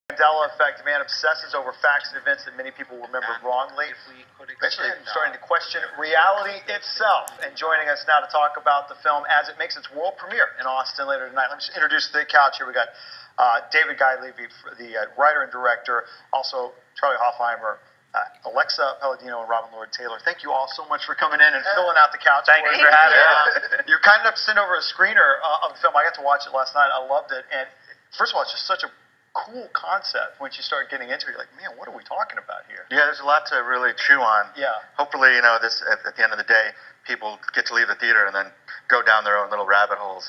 Mandela effect. Man obsesses over facts and events that many people remember wrongly. Eventually starting to question reality itself. And joining us now to talk about the film as it makes its world premiere in Austin later tonight. Let me just introduce the couch here. We got David Guy Levy, the writer and director. Also Charlie Hoffheimer, Alexa Palladino, and Robin Lord Taylor. Thank you all so much for coming in and filling out the couch. Thank you for having us. You're kind enough to send over a screener of the film. I got to watch it last night. I loved it. And first of all, it's just such a cool concept. Once you start getting into it, you're like, man, what are we talking about here? Yeah, there's a lot to really chew on. Yeah. Hopefully, this at the end of the day, people get to leave the theater and then go down their own little rabbit holes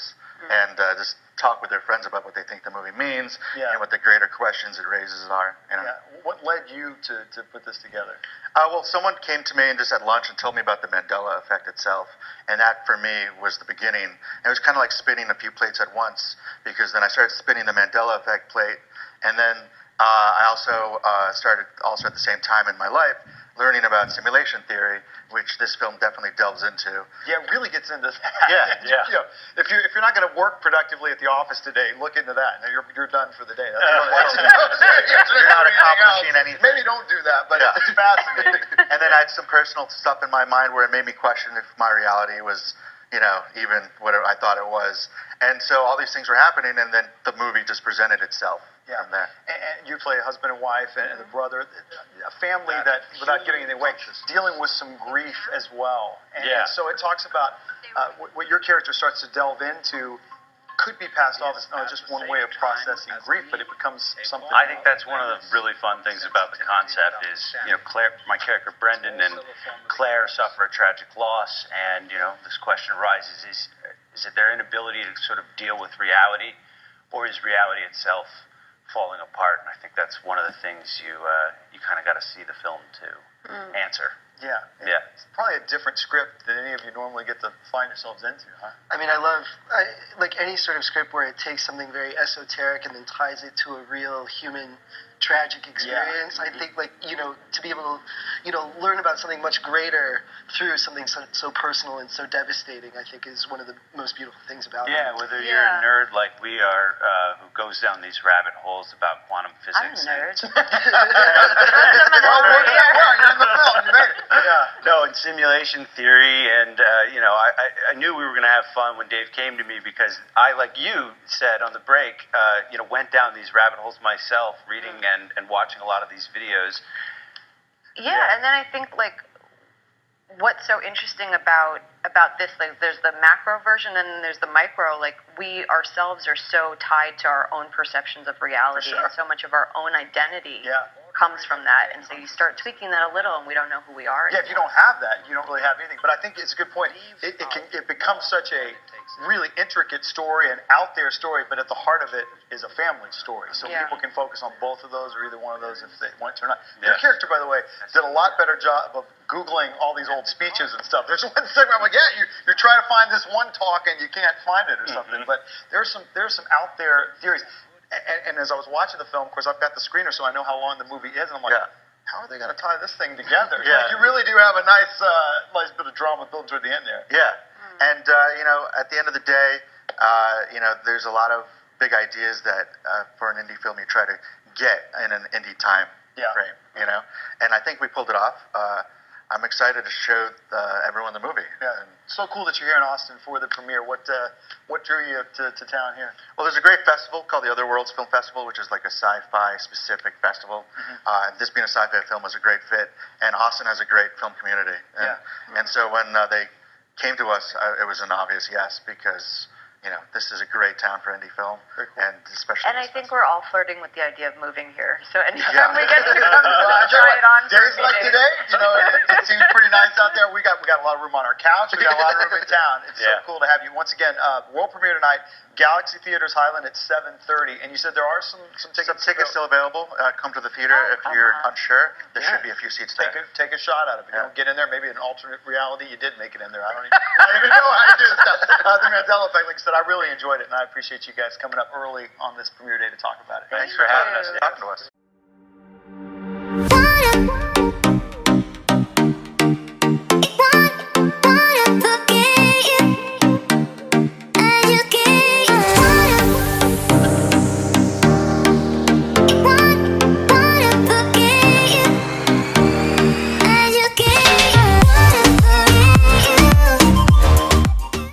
and just talk with their friends about what they think the movie means and what the greater questions it raises are. Yeah. What led you to put this together? Well, someone came to me and just at lunch and told me about the Mandela effect itself, and that for me was the beginning. And it was kind of like spinning a few plates at once, because then I started spinning the Mandela effect plate, and then I also started at the same time in my life learning about simulation theory, which this film definitely delves into. Yeah, it really gets into that. Yeah. If you're not going to work productively at the office today, look into that. Now you're done for the day. That's you're not accomplishing anything. Maybe don't do that, but it's fascinating. And then I had some personal stuff in my mind where it made me question if my reality was, even what I thought it was. And so all these things were happening, and then the movie just presented itself from there. And you play a husband and wife and the brother, a family that, without giving anything away, dealing with some grief as well. And so it talks about what your character starts to delve into could be passed off as just one way of processing grief, but it becomes something. I think that's one of the really fun things about the concept is, Claire, my character Brendan, and Claire suffer a tragic loss, and, this question arises, is it their inability to sort of deal with reality, or is reality itself falling apart? And I think that's one of the things you kind of got to see the film to answer. Yeah. It's probably a different script than any of you normally get to find yourselves into, huh? I mean, I like any sort of script where it takes something very esoteric and then ties it to a real human tragic experience. I think, to be able to, learn about something much greater through something so personal and so devastating, I think is one of the most beautiful things about it. Yeah, whether you're a nerd like we are, who goes down these rabbit holes about quantum physics. I'm a nerd. You're in the film. You made it. Yeah. No, in simulation theory, and I knew we were going to have fun when Dave came to me, because I, like you said on the break, went down these rabbit holes myself, reading and watching a lot of these videos. Yeah, and then I think what's so interesting about this, there's the macro version and then there's the micro. We ourselves are so tied to our own perceptions of reality, and so much of our own identity comes from that. And so you start tweaking that a little, and we don't know who we are anymore. If you don't have that, you don't really have anything. But I think it's a good point. It becomes such a really intricate story, an out there story, but at the heart of it is a family story. So people can focus on both of those or either one of those if they want to or not. Your character, by the way, did a lot better job of Googling all these old speeches and stuff. There's one segment I'm like, you're trying to find this one talk and you can't find it or something. But there's some out there theories. And as I was watching the film, of course, I've got the screener, so I know how long the movie is, and I'm like, how are they going to tie this thing together? You really do have a nice bit of drama built toward the end there. Yeah. And, at the end of the day, there's a lot of big ideas that for an indie film you try to get in an indie time frame, And I think we pulled it off. I'm excited to show everyone the movie. Yeah. So cool that you're here in Austin for the premiere. What drew you to town here? Well, there's a great festival called the Other Worlds Film Festival, which is like a sci-fi specific festival. This being a sci-fi film was a great fit, and Austin has a great film community. And so when they came to us, it was an obvious yes, because this is a great town for indie film, and especially. And I think we're all flirting with the idea of moving here. So anytime we get to come try it on. Days like today, it seems pretty nice out there. We got a lot of room on our couch. We got a lot of room in town. It's so cool to have you once again. World premiere tonight, Galaxy Theaters Highland at 7:30. And you said there are some tickets. Some tickets still available. Come to the theater if you're unsure. There should be a few seats there. Take a shot out of it. You don't get in there. Maybe an alternate reality. You did make it in there. I don't even know how to do this stuff. The Mandela effect. Like I said, I really enjoyed it, and I appreciate you guys coming up early on this premiere day to talk about it. Thanks for having us. Talking to us.